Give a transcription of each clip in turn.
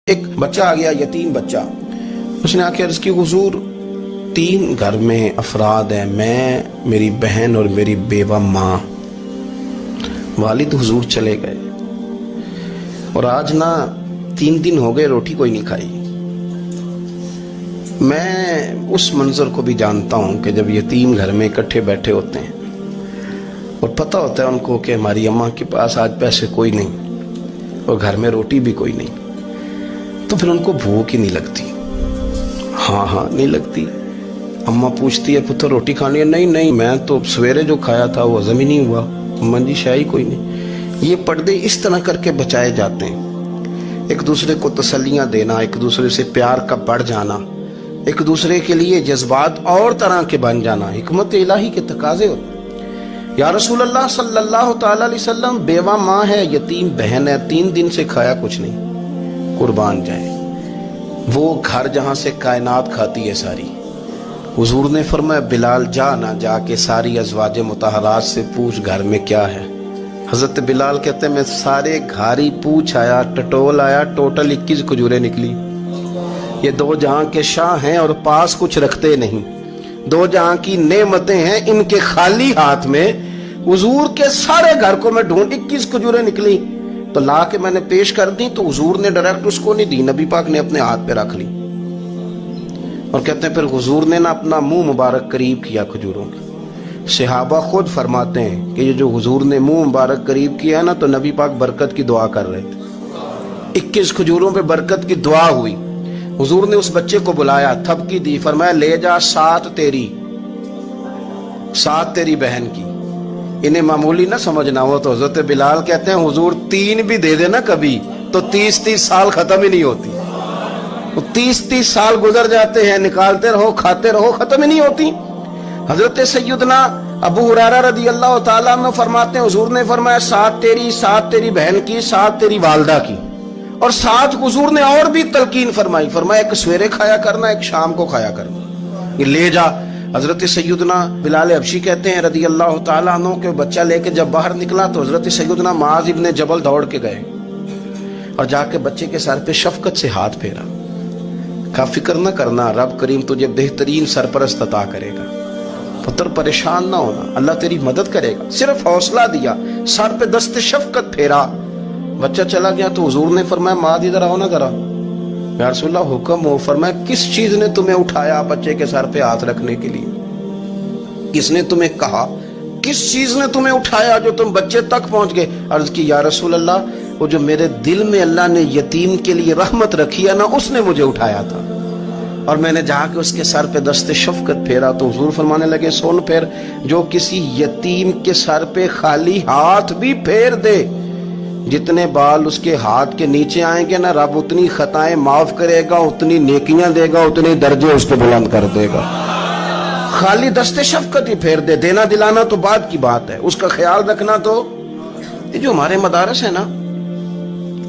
ایک بچہ آ گیا، یتیم بچہ. اس نے آ کے عرض کی حضور 3 گھر میں افراد ہیں، میں، میری بہن اور میری بیوہ ماں. والد حضور چلے گئے اور آج نا 3 دن ہو گئے روٹی کوئی نہیں کھائی. میں اس منظر کو بھی جانتا ہوں کہ جب یتیم گھر میں اکٹھے بیٹھے ہوتے ہیں اور پتہ ہوتا ہے ان کو کہ ہماری اماں کے پاس آج پیسے کوئی نہیں اور گھر میں روٹی بھی کوئی نہیں، تو پھر ان کو بھوک ہی نہیں لگتی. ہاں نہیں لگتی. اماں پوچھتی ہے پتر روٹی کھانی ہے؟ نہیں میں تو سویرے جو کھایا تھا وہ ہضم ہی نہیں ہوا. اماں جی شاہی کوئی نہیں. یہ پردے اس طرح کر کے بچائے جاتے ہیں. ایک دوسرے کو تسلیاں دینا، ایک دوسرے سے پیار کا بڑھ جانا، ایک دوسرے کے لیے جذبات اور طرح کے بن جانا حکمت الہی کے تقاضے ہوتے ہیں. یا رسول اللہ صلی اللہ تعالی علیہ وسلم بیوہ ماں ہے، یتیم بہن ہے، 3 دن سے کھایا کچھ نہیں. قربان جائے وہ گھر جہاں سے کائنات کھاتی ہے ساری. حضور نے فرمایا بلال جا کے ساری ازواج مطہرات سے پوچھ گھر میں کیا ہے. حضرت بلال کہتے ہیں میں سارے گھاری پوچھ آیا، ٹٹول آیا، ٹوٹل 21 کھجوریں نکلی. یہ 2 جہاں کے شاہ ہیں اور پاس کچھ رکھتے نہیں. 2 جہاں کی نعمتیں ہیں، ان کے خالی ہاتھ میں حضور کے سارے گھر کو میں ڈھونڈ 21 کھجوریں نکلی تو لا کے میں نے پیش کر دی تو حضور نے ڈائریکٹ اس کو نہیں دی، نبی پاک نے اپنے ہاتھ پہ رکھ لی. اور کہتے ہیں پھر حضور نے نا اپنا منہ مبارک قریب کیا کھجوروں کے. صحابہ خود فرماتے ہیں کہ یہ جو حضور نے منہ مبارک قریب کیا نا تو نبی پاک برکت کی دعا کر رہے تھے. 21 کھجوروں پہ برکت کی دعا ہوئی. حضور نے اس بچے کو بلایا، تھپکی دی، فرمایا لے جا 7 تیری بہن کی. انہیں معمولی نہ سمجھنا ہو تو حضرت بلال کہتے ہیں حضور 3 بھی دے دینا کبھی تو 30 سال ختم ہی نہیں ہوتی. 30 سال گزر جاتے ہیں، نکالتے رہو کھاتے رہو، ختم ہی نہیں ہوتی. حضرت سیدنا ابو ہریرہ رضی اللہ تعالیٰ عنہ فرماتے ہیں حضور نے فرمایا 7 تیری بہن کی، 7 تیری والدہ کی، اور 7 حضور نے اور بھی تلقین فرمائی. فرمایا ایک سویرے کھایا کرنا، ایک شام کو کھایا کرنا. یہ لے جا. حضرت سیدنا بلال حبشی کہتے ہیں رضی اللہ تعالیٰ عنہ کہ بچہ لے کے جب باہر نکلا تو حضرت سیدنا معاذ ابن جبل دوڑ کے گئے اور جا کے بچے کے سر پہ شفقت سے ہاتھ پھیرا. کا فکر نہ کرنا، رب کریم تجھے بہترین سرپرست عطا کرے گا. پتر پریشان نہ ہونا، اللہ تیری مدد کرے گا. صرف حوصلہ دیا، سر پہ دست شفقت پھیرا. بچہ چلا گیا تو حضور نے فرمایا معاذ ادھر آؤ نا ذرا. یا رسول اللہ حکم ہو. فرمایا کس چیز نے تمہیں اٹھایا بچے کے سر پہ ہاتھ رکھنے کے لیے؟ کس نے تمہیں کہا؟ کس چیز نے تمہیں اٹھایا جو تم بچے تک پہنچ گئے؟ عرض کی یا رسول اللہ وہ جو میرے دل میں اللہ نے یتیم کے لیے رحمت رکھی ہے نا اس نے مجھے اٹھایا تھا. اور میں نے جا کے اس کے سر پہ دست شفقت پھیرا تو حضور فرمانے لگے سن پھر، جو کسی یتیم کے سر پہ خالی ہاتھ بھی پھیر دے، جتنے بال اس کے ہاتھ کے نیچے آئیں گے نا رب اتنی خطائیں معاف کرے گا، اتنی نیکیاں دے گا، اتنے درجے اس پہ بلند کر دے گا. خالی دست شفقت ہی پھیر دے. دینا دلانا تو بعد کی بات ہے، اس کا خیال رکھنا. تو یہ جو ہمارے مدارس ہیں نا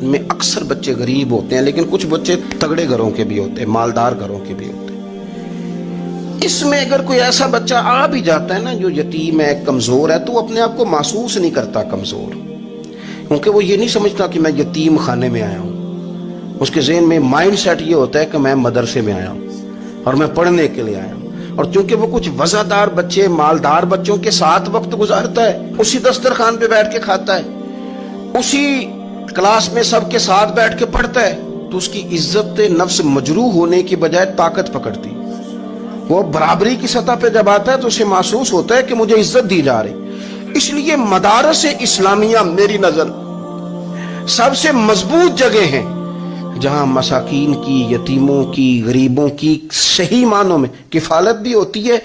ان میں اکثر بچے غریب ہوتے ہیں، لیکن کچھ بچے تگڑے گھروں کے بھی ہوتے ہیں، مالدار گھروں کے بھی ہوتے ہیں. اس میں اگر کوئی ایسا بچہ آ بھی جاتا ہے نا جو یتیم ہے، کمزور ہے، تو وہ اپنے آپ کو محسوس نہیں کرتا کمزور، کیونکہ وہ یہ نہیں سمجھتا کہ میں یتیم خانے میں آیا ہوں. اس کے ذہن میں مائنڈ سیٹ یہ ہوتا ہے کہ میں مدرسے میں آیا ہوں اور میں پڑھنے کے لیے آیا ہوں. اور چونکہ وہ کچھ وزادار بچے، مالدار بچوں کے ساتھ وقت گزارتا ہے، اسی دسترخوان پہ بیٹھ کے کھاتا ہے، اسی کلاس میں سب کے ساتھ بیٹھ کے پڑھتا ہے، تو اس کی عزت نفس مجروح ہونے کی بجائے طاقت پکڑتی. وہ برابری کی سطح پہ جب آتا ہے تو اسے محسوس ہوتا ہے کہ مجھے عزت دی جا رہی. اس لیے مدارس اسلامیہ میری نظر سب سے مضبوط جگہ ہیں جہاں مساکین کی، یتیموں کی، غریبوں کی صحیح معنوں میں کفالت بھی ہوتی ہے.